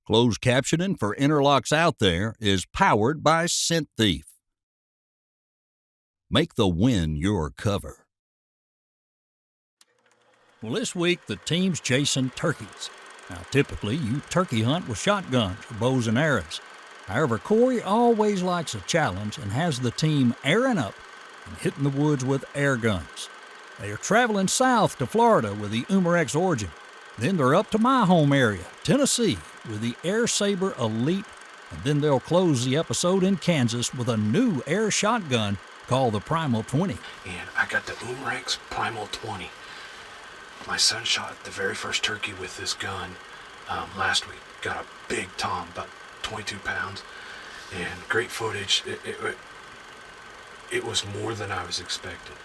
Closed captioning for Interlocks Out There is powered by Scent Thief. Make the win your cover. Well, this week the team's chasing turkeys. Now, typically you turkey hunt with shotguns or bows and arrows. However, Corey always likes a challenge and has the team airing up and hitting the woods with air guns. They are traveling south to Florida with the Umarex Origin. Then they're up to my home area, Tennessee, with the Air Saber Elite, and then they'll close the episode in Kansas with a new air shotgun called the Primal 20. And I got the Umarex Primal 20. My son shot the very first turkey with this gun last week. Got a big tom, about 22 pounds, and great footage. It was more than I was expecting.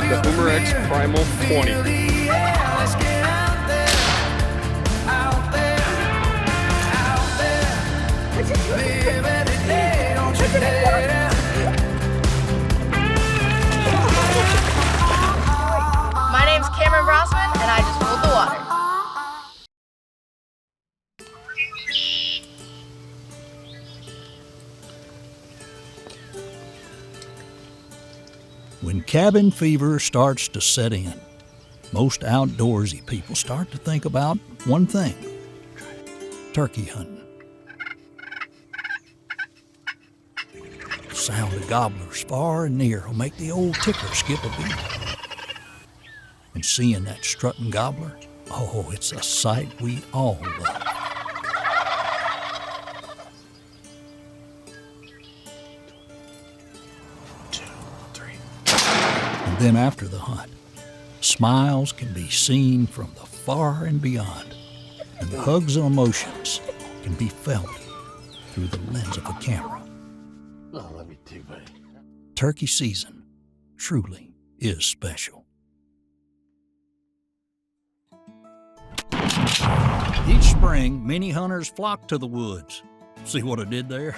The Umarex Primal 20. My name's Cameron Grossman, and I just ruled the water. When cabin fever starts to set in, most outdoorsy people start to think about one thing: turkey hunting. The sound of gobblers far and near will make the old ticker skip a beat. And seeing that strutting gobbler, oh, it's a sight we all love. Then after the hunt, smiles can be seen from the far and beyond, and the hugs and emotions can be felt through the lens of a camera. Oh, love you too, buddy. Turkey season truly is special. Each spring, many hunters flock to the woods. See what I did there?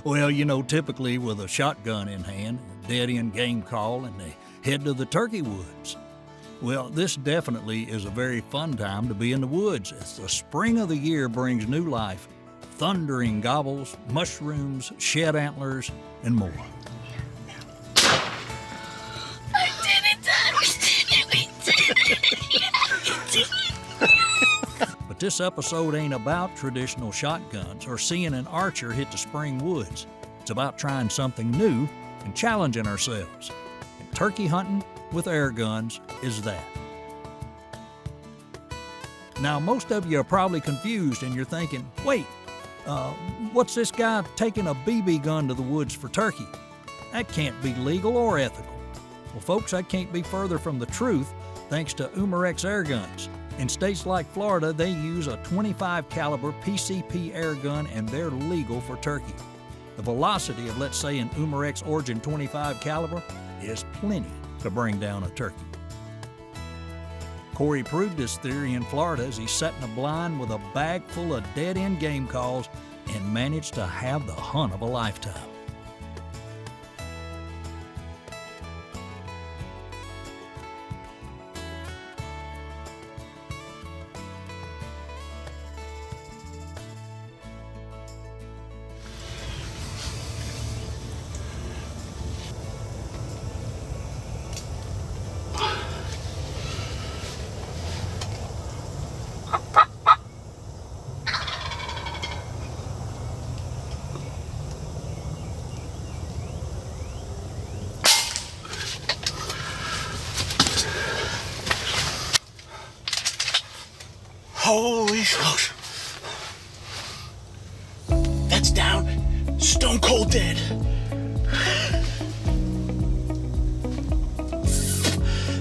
Well, you know, typically with a shotgun in hand, a dead-end game call, and they head to the turkey woods. Well, this definitely is a very fun time to be in the woods as the spring of the year brings new life, thundering gobbles, mushrooms, shed antlers, and more. I did it, Dad! We did it! But this episode ain't about traditional shotguns or seeing an archer hit the spring woods. It's about trying something new and challenging ourselves. And turkey hunting with air guns is that. Now, most of you are probably confused and you're thinking, wait, what's this guy taking a BB gun to the woods for turkey? That can't be legal or ethical. Well, folks, that can't be further from the truth thanks to Umarex air guns. In states like Florida, they use a .25 caliber PCP air gun and they're legal for turkey. The velocity of, let's say, an Umarex Origin .25 caliber is plenty to bring down a turkey. Corey proved this theory in Florida as he sat in a blind with a bag full of dead-end game calls and managed to have the hunt of a lifetime. Holy smokes. That's down. Stone cold dead.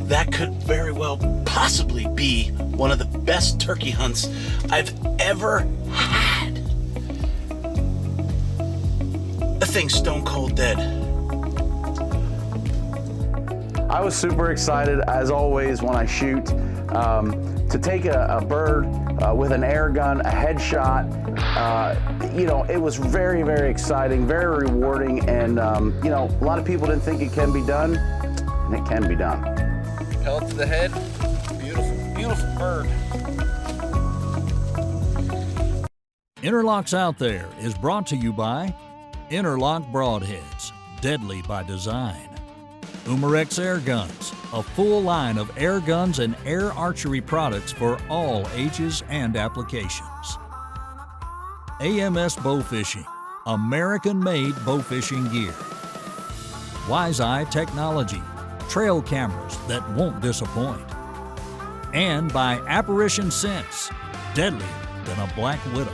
That could very well possibly be one of the best turkey hunts I've ever had. thing's stone cold dead. I was super excited, as always, when I shoot, to take a bird with an air gun, a headshot. You know, it was very, very exciting, very rewarding, and you know, a lot of people didn't think it can be done, and it can be done. Pellet to the head, beautiful, beautiful bird. Interlocks Out There is brought to you by Interlock Broadheads, deadly by design. Umarex Air Guns, a full line of air guns and air archery products for all ages and applications. AMS Bow Fishing, American-made bow fishing gear. Wise Eye Technology, trail cameras that won't disappoint. And by Apparition Scents, deadlier than a black widow.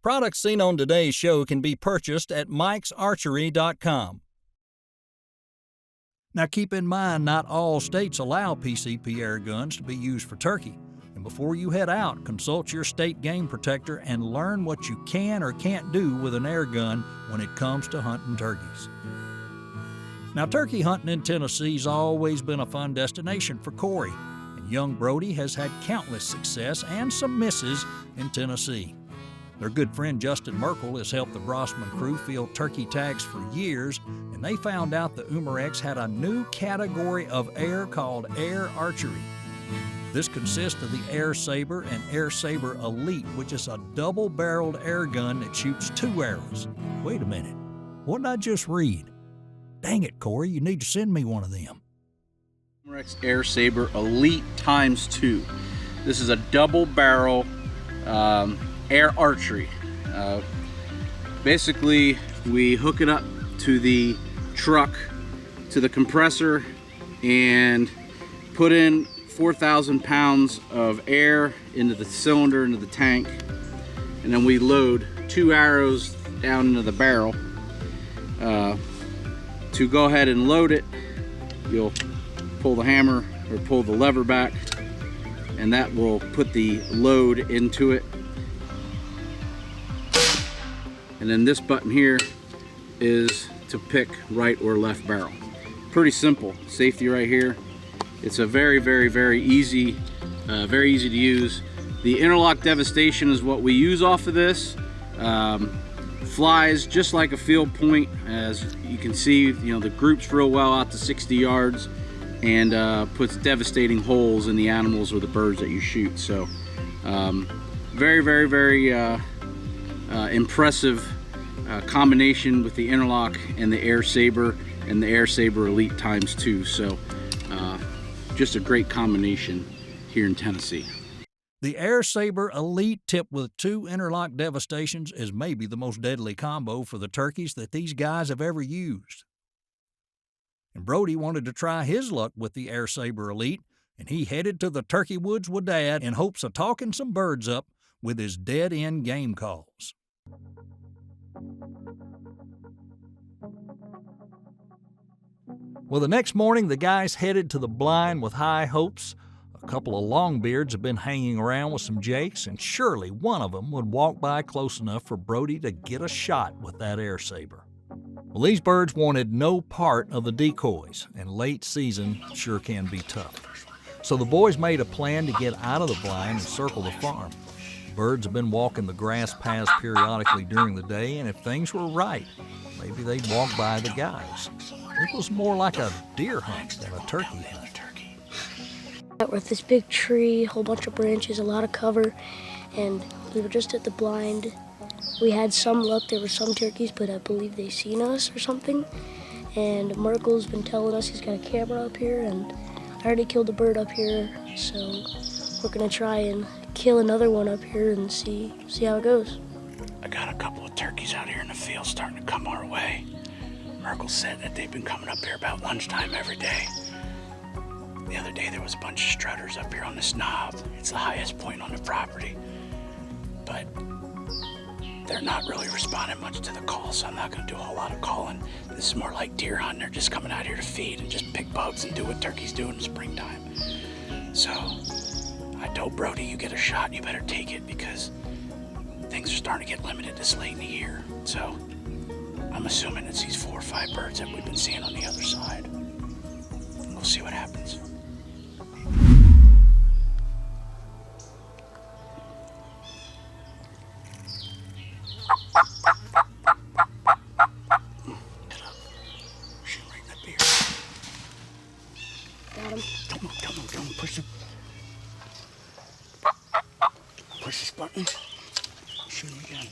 Products seen on today's show can be purchased at mikesarchery.com. Now keep in mind, not all states allow PCP air guns to be used for turkey. And before you head out, consult your state game protector and learn what you can or can't do with an air gun when it comes to hunting turkeys. Now, turkey hunting in Tennessee's always been a fun destination for Corey, and young Brody has had countless success and some misses in Tennessee. Their good friend Justin Merkel has helped the Brossman crew field turkey tags for years, and they found out that Umarex had a new category of air called air archery. This consists of the Air Saber and Air Saber Elite, which is a double-barreled air gun that shoots 2 arrows. Wait a minute, what did I just read? Dang it, Corey, you need to send me one of them. Umarex Air Saber Elite ×2. This is a double-barrel air archery. Basically, we hook it up to the truck, to the compressor, and put in 4,000 pounds of air into the cylinder, into the tank, and then we load 2 arrows down into the barrel. To go ahead and load it, you'll pull the hammer or pull the lever back, and that will put the load into it. And then this button here is to pick right or left barrel. Pretty simple. Safety right here. It's a very, very, very easy to use. The interlock devastation is what we use off of this. Flies just like a field point, as you can see. You know, the groups real well out to 60 yards, and puts devastating holes in the animals or the birds that you shoot. So very, very, very impressive combination with the interlock and the Air Saber and the Air Saber Elite ×2. So just a great combination here in Tennessee. The Air Saber Elite tipped with 2 interlock devastations is maybe the most deadly combo for the turkeys that these guys have ever used. And Brody wanted to try his luck with the Air Saber Elite, and he headed to the turkey woods with Dad in hopes of talking some birds up with his dead-end game calls. Well, the next morning, the guys headed to the blind with high hopes. A couple of longbeards have been hanging around with some jakes, and surely one of them would walk by close enough for Brody to get a shot with that Air Saber. Well, these birds wanted no part of the decoys, and late season sure can be tough. So the boys made a plan to get out of the blind and circle the farm. Birds have been walking the grass paths periodically during the day, and if things were right, maybe they'd walk by the guys. It was more like a deer hunt than a turkey hunt. With this big tree, a whole bunch of branches, a lot of cover, and we were just at the blind. We had some luck, there were some turkeys, but I believe they seen us or something. And Merkel's been telling us he's got a camera up here, and I already killed a bird up here, so we're gonna try and kill another one up here and see how it goes. I got a couple of turkeys out here in the field starting to come our way. Merkel said that they've been coming up here about lunchtime every day. The other day there was a bunch of strutters up here on this knob. It's the highest point on the property. But they're not really responding much to the call, so I'm not gonna do a whole lot of calling. This is more like deer hunting. They're just coming out here to feed and just pick bugs and do what turkeys do in the springtime. So I told Brody, you get a shot, you better take it, because things are starting to get limited this late in the year. So I'm assuming it's these 4 or 5 birds that we've been seeing on the other side. We'll see what happens. Don't push this button. Shoot him again.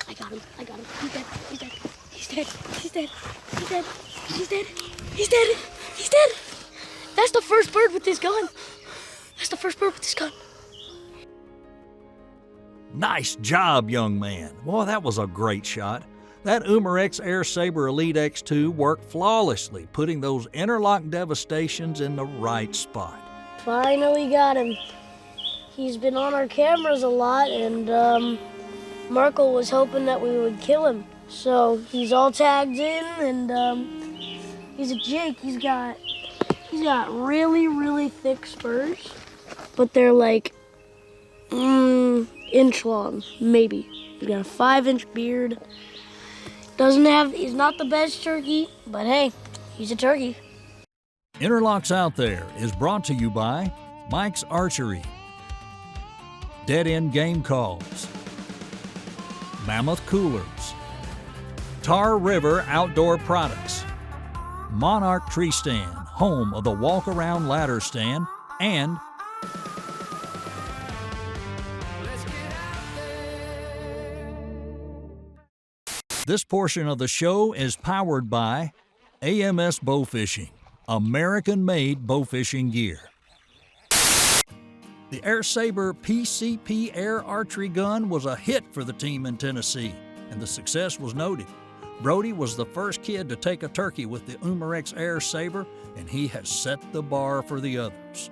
I got him. He's dead. He's dead. That's the first bird with this gun. Nice job, young man. Boy, that was a great shot. That Umarex Air Saber Elite X2 worked flawlessly, putting those interlock devastations in the right spot. Finally got him. He's been on our cameras a lot, and Merkel was hoping that we would kill him. So he's all tagged in, and he's a jig. He's got really, really thick spurs, but they're like inch long, maybe. He's got a 5-inch beard. He's not the best turkey, but hey, he's a turkey. Interlocks Out There is brought to you by Mike's Archery, Dead End Game Calls, Mammoth Coolers, Tar River Outdoor Products, Monarch Tree Stand, home of the walk-around ladder stand, and this portion of the show is powered by AMS Bow Fishing, American-made bow fishing gear. The Air Saber PCP air archery gun was a hit for the team in Tennessee, and the success was noted. Brody was the first kid to take a turkey with the Umarex Air Saber, and he has set the bar for the others.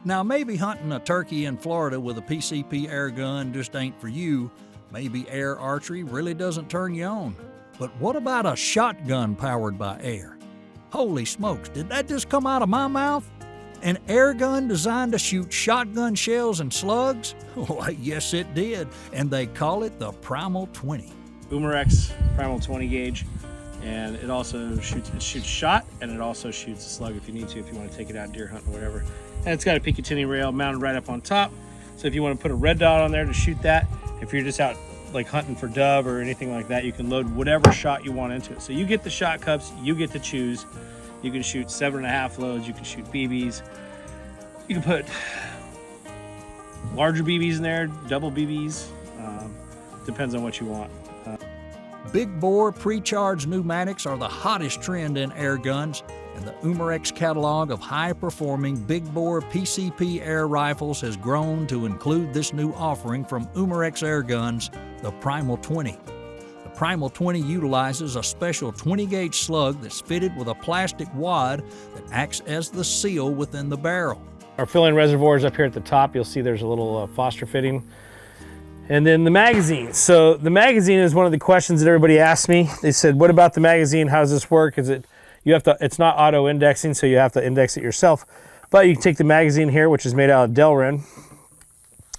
Now, maybe hunting a turkey in Florida with a PCP air gun just ain't for you. Maybe air archery really doesn't turn you on. But what about a shotgun powered by air? Holy smokes, did that just come out of my mouth? An air gun designed to shoot shotgun shells and slugs? Why, yes it did, and they call it the Primal 20. Umarex Primal 20 gauge, and it also shoots shot, and it also shoots a slug if you need to, if you want to take it out deer hunting or whatever. And it's got a Picatinny rail mounted right up on top, so if you want to put a red dot on there to shoot that, if you're just out like hunting for dove or anything like that, you can load whatever shot you want into it. So you get the shot cups, you get to choose. You can shoot 7.5 loads, you can shoot BBs. You can put larger BBs in there, double BBs, depends on what you want. Big bore pre-charged pneumatics are the hottest trend in air guns, and the Umarex catalog of high-performing big bore PCP air rifles has grown to include this new offering from Umarex Air Guns, the Primal 20. The Primal 20 utilizes a special 20-gauge slug that's fitted with a plastic wad that acts as the seal within the barrel. Our fill-in reservoir is up here at the top. You'll see there's a little Foster fitting. And then the magazine. So the magazine is one of the questions that everybody asked me. They said, what about the magazine? How does this work? It's not auto indexing, so you have to index it yourself. But you can take the magazine here, which is made out of Delrin,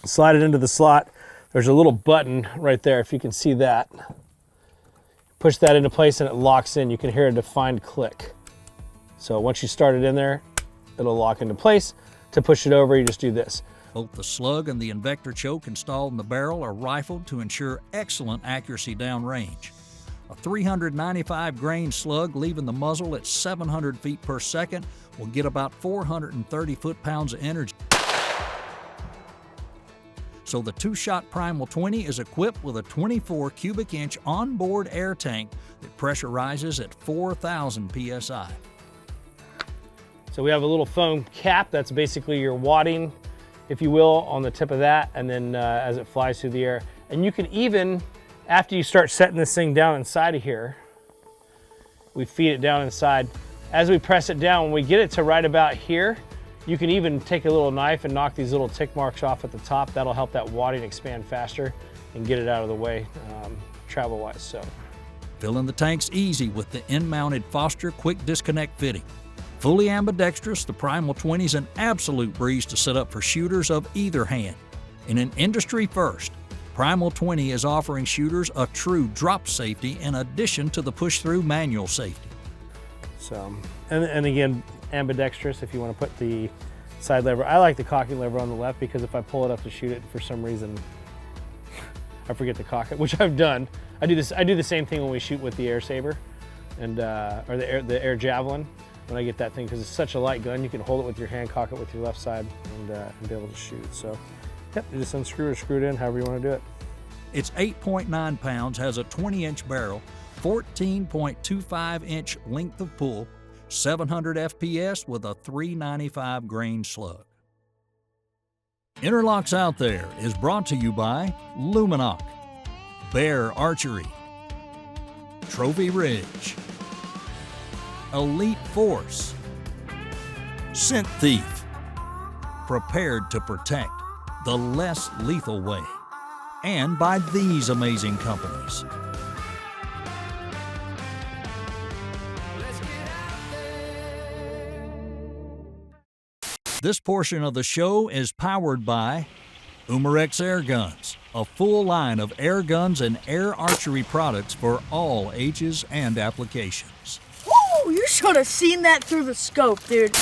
slide it into the slot. There's a little button right there, if you can see that. Push that into place and it locks in. You can hear a defined click. So once you start it in there, it'll lock into place. To push it over, you just do this. Both the slug and the invector choke installed in the barrel are rifled to ensure excellent accuracy downrange. A 395 grain slug leaving the muzzle at 700 feet per second will get about 430 foot-pounds of energy. So the two-shot Primal 20 is equipped with a 24 cubic inch onboard air tank that pressurizes at 4,000 psi. So we have a little foam cap, that's basically your wadding, if you will, on the tip of that, and then as it flies through the air. And you can even, after you start setting this thing down inside of here, we feed it down inside. As we press it down, when we get it to right about here, you can even take a little knife and knock these little tick marks off at the top. That'll help that wadding expand faster and get it out of the way travel-wise. So, filling the tank's easy with the in-mounted Foster quick disconnect fitting. Fully ambidextrous, the Primal 20 is an absolute breeze to set up for shooters of either hand. In an industry first, Primal 20 is offering shooters a true drop safety in addition to the push-through manual safety. So, and again, ambidextrous if you want to put the side lever. I like the cocking lever on the left because if I pull it up to shoot it, for some reason, I forget to cock it, which I've done. I do the same thing when we shoot with the Air Saber, and or the Air Javelin. When I get that thing, because it's such a light gun, you can hold it with your hand, cock it with your left side, and be able to shoot. So, yep, you just unscrew or screw it in, however you want to do it. It's 8.9 pounds, has a 20-inch barrel, 14.25-inch length of pull, 700 FPS with a 395 grain slug. Interlocks Out There is brought to you by Luminoc, Bear Archery, Trophy Ridge, Elite Force, Scent Thief, prepared to protect the less lethal way, and by these amazing companies. This portion of the show is powered by Umarex Airguns, a full line of air guns and air archery products for all ages and applications. Woo! You should have seen that through the scope, dude.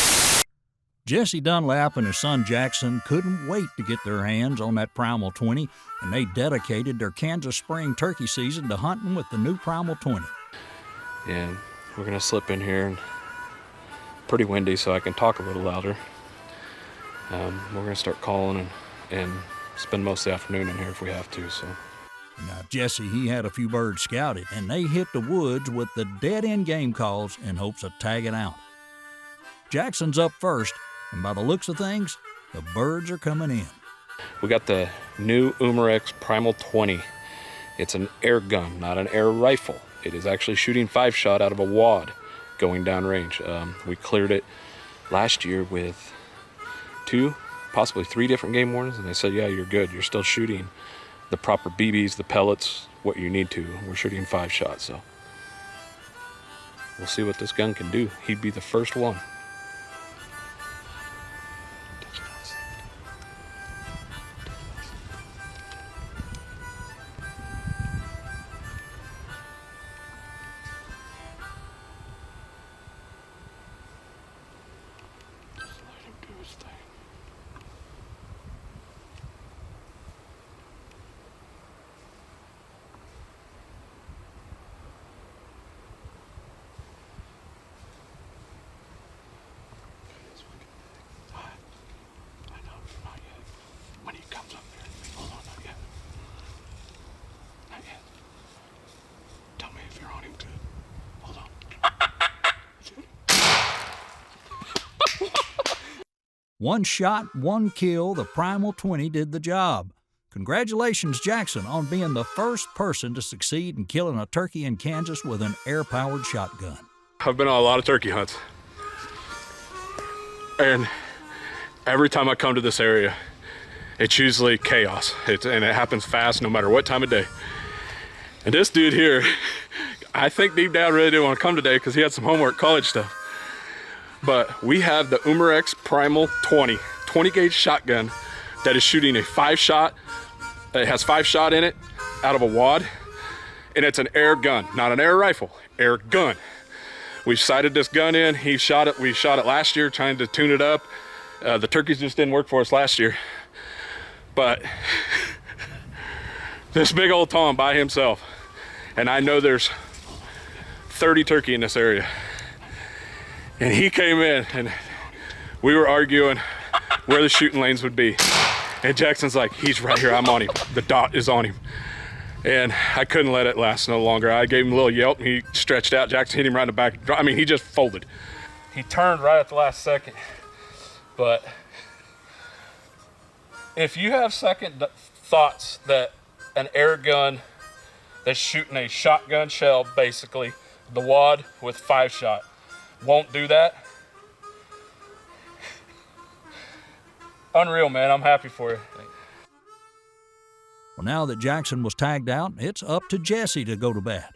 Jesse Dunlap and his son Jackson couldn't wait to get their hands on that Primal 20, and they dedicated their Kansas spring turkey season to hunting with the new Primal 20. And we're gonna slip in here, and pretty windy, so I can talk a little louder. We're gonna start calling and spend most of the afternoon in here if we have to. So now Jesse, he had a few birds scouted, and they hit the woods with the dead-end game calls in hopes of tagging out. Jackson's up first, and by the looks of things, the birds are coming in. we got the new Umarex Primal 20. It's an air gun, not an air rifle. It is actually shooting 5-shot out of a wad going downrange. We cleared it last year with 2, possibly 3 different game wardens, and they said, yeah, you're good. You're still shooting the proper BBs, the pellets, what you need to. We're shooting 5 shots, so we'll see what this gun can do. He'd be the first one. One shot, one kill, the Primal 20 did the job. Congratulations, Jackson, on being the first person to succeed in killing a turkey in Kansas with an air-powered shotgun. I've been on a lot of turkey hunts, and every time I come to this area, it's usually chaos, and it happens fast no matter what time of day. And this dude here, I think deep down really didn't want to come today because he had some homework, college stuff. But we have the Umarex Primal 20 gauge shotgun that is shooting a 5-shot. It has 5-shot in it out of a wad, and it's an air gun, not an air rifle, air gun. We sighted this gun in. We shot it last year trying to tune it up. The turkeys just didn't work for us last year. But this big old Tom by himself, and I know there's 30 turkey in this area. And he came in and we were arguing where the shooting lanes would be. And Jackson's like, he's right here, I'm on him. The dot is on him. And I couldn't let it last no longer. I gave him a little yelp and he stretched out. Jackson hit him right in the back. I mean, he just folded. He turned right at the last second. But if you have second thoughts that an air gun that's shooting a shotgun shell, basically, the wad with 5-shot, won't do that. Unreal, man. I'm happy for you. Well, now that Jackson was tagged out, it's up to Jesse to go to bat.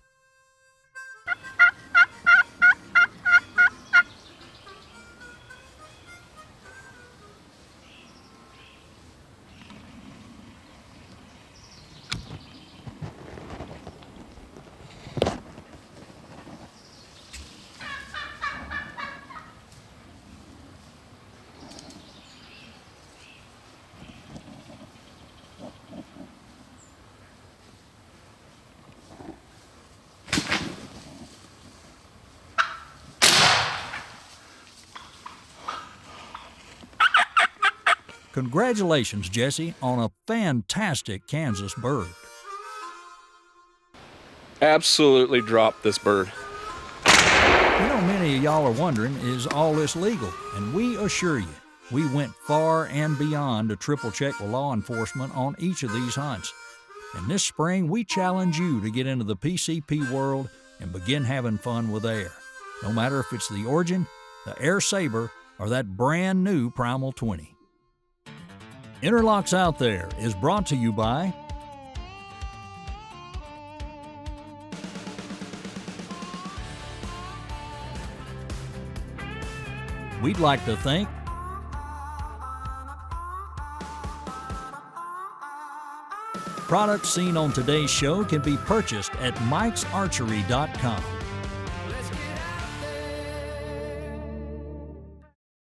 Congratulations, Jesse, on a fantastic Kansas bird. Absolutely dropped this bird. You know, many of y'all are wondering, is all this legal? And we assure you, we went far and beyond to triple check with law enforcement on each of these hunts. And this spring, we challenge you to get into the PCP world and begin having fun with air. No matter if it's the Origin, the Air Saber, or that brand new Primal 20. Interlocks Out There is brought to you by we'd like to thank products seen on today's show can be purchased at mikesarchery.com.